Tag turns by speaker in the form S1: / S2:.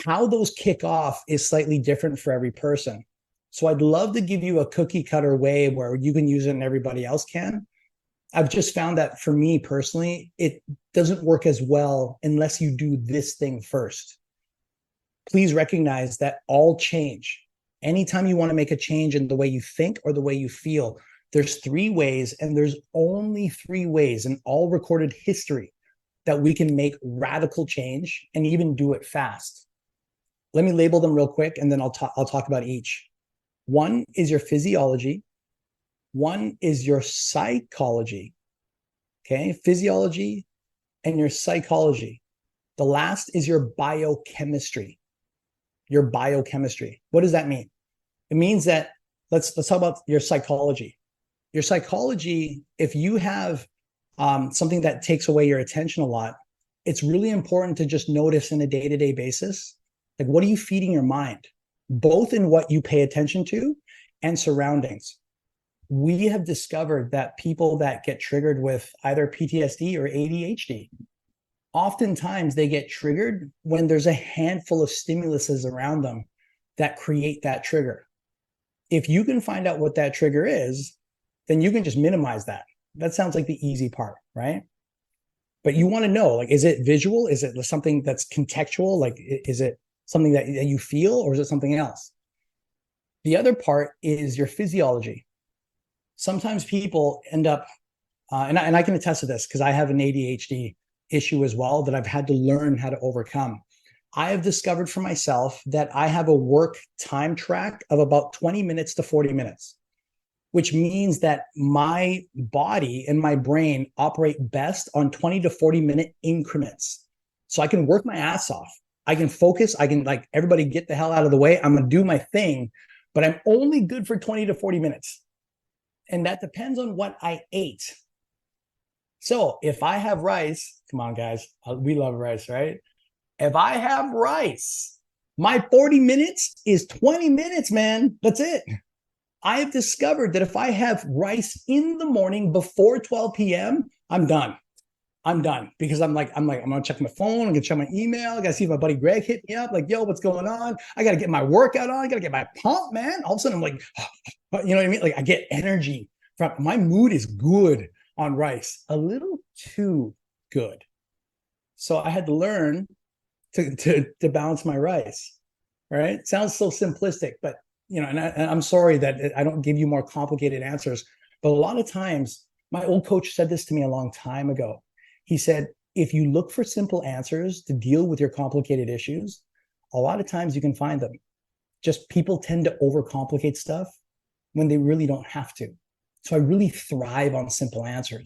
S1: how those kick off is slightly different for every person. So I'd love to give you a cookie cutter way where you can use it and everybody else can. I've just found that for me personally, it doesn't work as well unless you do this thing first. Please recognize that all change, anytime you want to make a change in the way you think or the way you feel, there's three ways, and there's only three ways in all recorded history that we can make radical change and even do it fast. Let me label them real quick, and then I'll talk about each. One is your physiology. One is your psychology. Okay, physiology and your psychology. The last is your biochemistry. Your biochemistry. What does that mean? It means that let's talk about your psychology. Your psychology, if you have something that takes away your attention a lot, it's really important to just notice on a day-to-day basis, like, what are you feeding your mind, both in what you pay attention to and surroundings. We have discovered that people that get triggered with either PTSD or ADHD, oftentimes they get triggered when there's a handful of stimuluses around them that create that trigger. If you can find out what that trigger is, then you can just minimize that. That sounds like the easy part, right? But you want to know, like, is it visual? Is it something that's contextual? Like, is it something that you feel, or is it something else? The other part is your physiology. Sometimes people end up, and I can attest to this because I have an ADHD issue as well that I've had to learn how to overcome. I have discovered for myself that I have a work time track of about 20 minutes to 40 minutes, which means that my body and my brain operate best on 20 to 40-minute increments. So I can work my ass off. I can focus. I can, like, everybody get the hell out of the way. I'm going to do my thing, but I'm only good for 20 to 40 minutes. And that depends on what I ate. So if I have rice, come on, guys, we love rice, right? If I have rice, my 40 minutes is 20 minutes, man. That's it. I have discovered that if I have rice in the morning before 12 p.m., I'm done. I'm done, because I'm gonna check my phone, I'm gonna check my email, I gotta see if my buddy Greg hit me up, like, yo, what's going on? I gotta get my workout on, I gotta get my pump, man. All of a sudden I'm like, you know what I mean? Like, I get energy from, my mood is good on rice, a little too good. So I had to learn to balance my rice, right? It sounds so simplistic, but and I'm sorry that I don't give you more complicated answers, but a lot of times, my old coach said this to me a long time ago. He said, if you look for simple answers to deal with your complicated issues, a lot of times you can find them. Just people tend to overcomplicate stuff when they really don't have to. So I really thrive on simple answers.